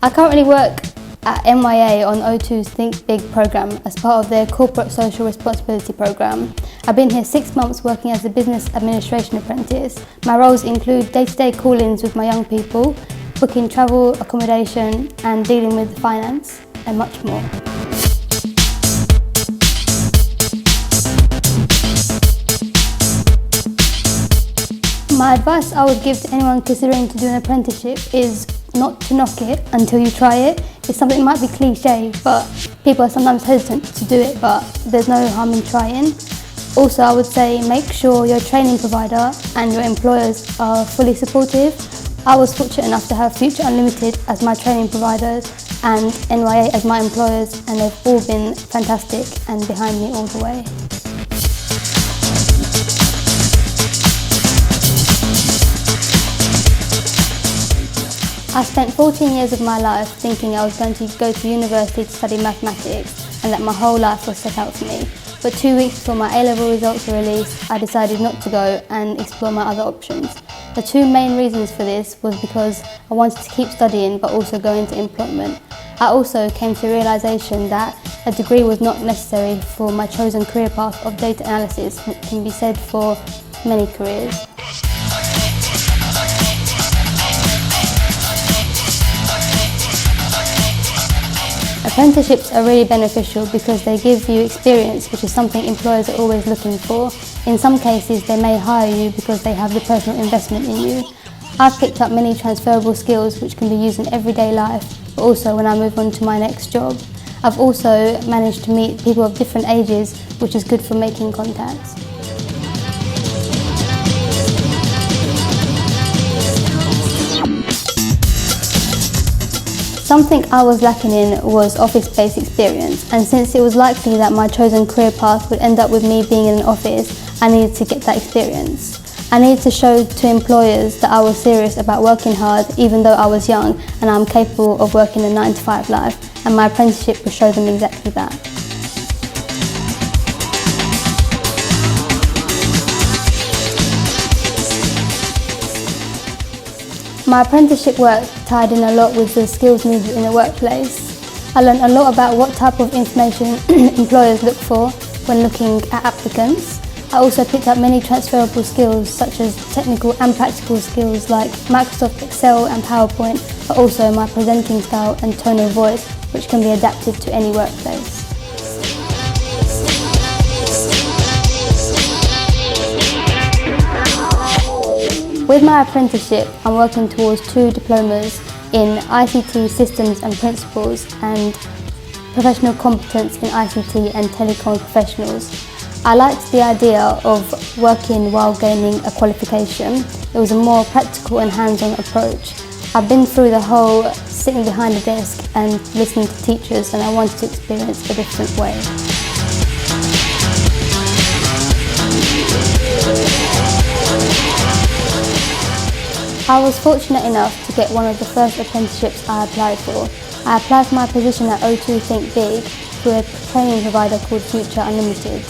I currently work at Miah on O2's Think Big programme as part of their Corporate Social Responsibility programme. I've been here 6 months working as a business administration apprentice. My roles include day-to-day call-ins with my young people, booking travel, accommodation and dealing with finance and much more. My advice I would give to anyone considering to do an apprenticeship is not to knock it until you try it. It's something that might be cliche, but people are sometimes hesitant to do it, but there's no harm in trying. Also, I would say make sure your training provider and your employers are fully supportive. I was fortunate enough to have Future Unlimited as my training providers and NYA as my employers, and they've all been fantastic and behind me all the way. I spent 14 years of my life thinking I was going to go to university to study mathematics and that my whole life was set out for me. But 2 weeks before my A-level results were released, I decided not to go and explore my other options. The two main reasons for this was because I wanted to keep studying but also go into employment. I also came to the realisation that a degree was not necessary for my chosen career path of data analysis, which can be said for many careers. Apprenticeships are really beneficial because they give you experience, which is something employers are always looking for. In some cases, they may hire you because they have the personal investment in you. I've picked up many transferable skills which can be used in everyday life, but also when I move on to my next job. I've also managed to meet people of different ages, which is good for making contacts. Something I was lacking in was office-based experience, and since it was likely that my chosen career path would end up with me being in an office, I needed to get that experience. I needed to show to employers that I was serious about working hard even though I was young and I'm capable of working a 9-to-5 life, and my apprenticeship would show them exactly that. My apprenticeship work tied in a lot with the skills needed in the workplace. I learned a lot about what type of information employers look for when looking at applicants. I also picked up many transferable skills such as technical and practical skills like Microsoft Excel and PowerPoint, but also my presenting style and tone of voice, which can be adapted to any workplace. With my apprenticeship, I'm working towards 2 diplomas in ICT Systems and Principles and Professional Competence in ICT and Telecom Professionals. I liked the idea of working while gaining a qualification. It was a more practical and hands-on approach. I've been through the whole sitting behind a desk and listening to teachers, and I wanted to experience a different way. I was fortunate enough to get one of the first apprenticeships I applied for. I applied for my position at O2 Think Big through a training provider called Future Unlimited.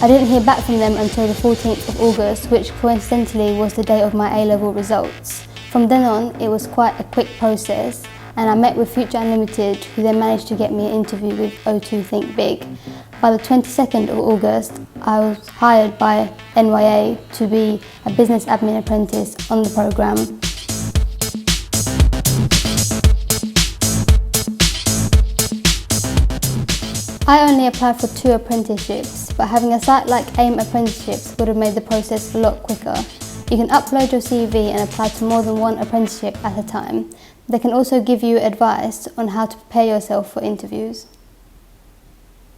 I didn't hear back from them until the 14th of August, which coincidentally was the day of my A-level results. From then on, it was quite a quick process, and I met with Future Unlimited, who then managed to get me an interview with O2 Think Big. By the 22nd of August, I was hired by NYA to be a business admin apprentice on the programme. I only applied for 2 apprenticeships, but having a site like AIM Apprenticeships would have made the process a lot quicker. You can upload your CV and apply to more than 1 apprenticeship at a time. They can also give you advice on how to prepare yourself for interviews.